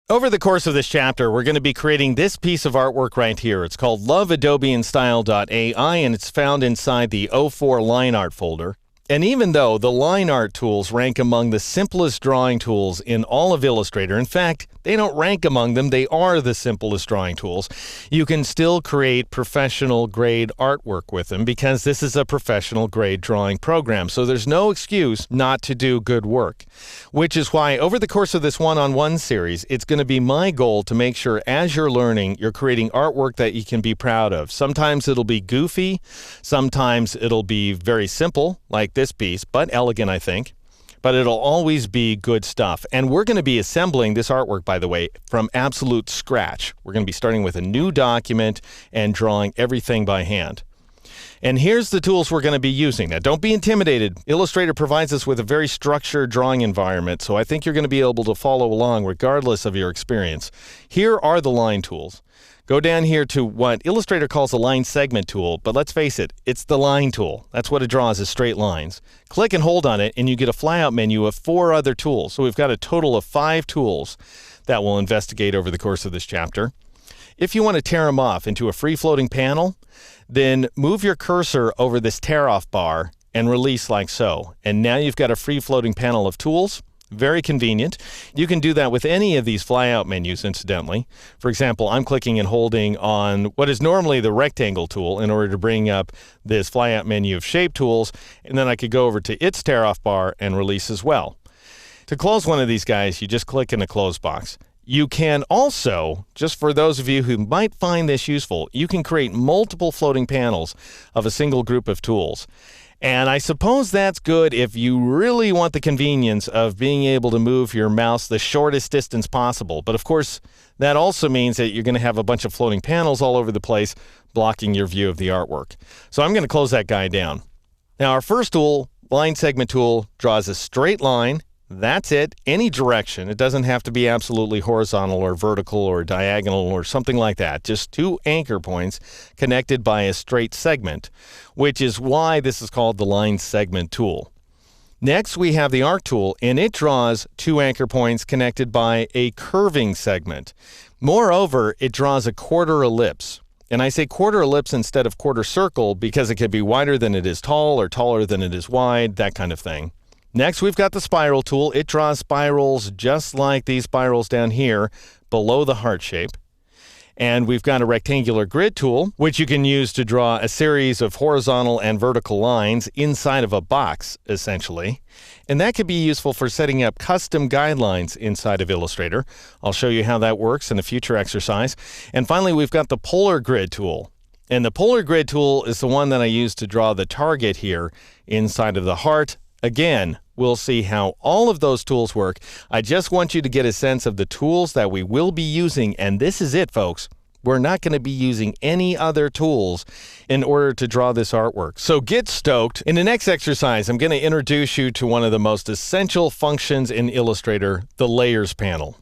Over the course of this chapter, we're going to be creating this piece of artwork right here. It's called loveadobeandstyle.ai, and it's found inside the O4 line art folder. And even though the line art tools rank among the simplest drawing tools in all of Illustrator, in fact, they don't rank among them, they are the simplest drawing tools, you can still create professional grade artwork with them because this is a professional grade drawing program. So there's no excuse not to do good work, which is why over the course of this one-on-one series, it's going to be my goal to make sure as you're learning, you're creating artwork that you can be proud of. Sometimes it'll be goofy, sometimes it'll be very simple, like this piece, but elegant, I think. But it'll always be good stuff. And we're going to be assembling this artwork, by the way, from absolute scratch. We're going to be starting with a new document and drawing everything by hand. And here's the tools we're going to be using. Now, don't be intimidated. Illustrator provides us with a very structured drawing environment, so I think you're going to be able to follow along regardless of your experience. Here are the line tools. Go down here to what Illustrator calls a line segment tool, but let's face it, it's the line tool. That's what it draws, is straight lines. Click and hold on it, and you get a flyout menu of 4 other tools. So we've got a total of 5 tools that we'll investigate over the course of this chapter. If you want to tear them off into a free-floating panel, then move your cursor over this tear-off bar and release like so. And now you've got a free-floating panel of tools. Very convenient. You can do that with any of these flyout menus, incidentally. For example, I'm clicking and holding on what is normally the rectangle tool in order to bring up this flyout menu of shape tools, and then I could go over to its tear-off bar and release as well. To close one of these guys, you just click in the close box. You can also, just for those of you who might find this useful, you can create multiple floating panels of a single group of tools. And I suppose that's good if you really want the convenience of being able to move your mouse the shortest distance possible. But of course, that also means that you're going to have a bunch of floating panels all over the place, blocking your view of the artwork. So I'm going to close that guy down. Now, our first tool, line segment tool, draws a straight line. That's it, any direction. It doesn't have to be absolutely horizontal or vertical or diagonal or something like that. Just 2 anchor points connected by a straight segment, which is why this is called the line segment tool. Next, we have the arc tool, and it draws 2 anchor points connected by a curving segment. Moreover, it draws a quarter ellipse. And I say quarter ellipse instead of quarter circle because it could be wider than it is tall or taller than it is wide, that kind of thing. Next, we've got the spiral tool. It draws spirals just like these spirals down here below the heart shape. And we've got a rectangular grid tool, which you can use to draw a series of horizontal and vertical lines inside of a box, essentially. And that could be useful for setting up custom guidelines inside of Illustrator. I'll show you how that works in a future exercise. And finally, we've got the polar grid tool. And the polar grid tool is the one that I use to draw the target here inside of the heart. Again, we'll see how all of those tools work. I just want you to get a sense of the tools that we will be using, and this is it, folks. We're not going to be using any other tools in order to draw this artwork. So get stoked. In the next exercise, I'm going to introduce you to one of the most essential functions in Illustrator, the Layers panel.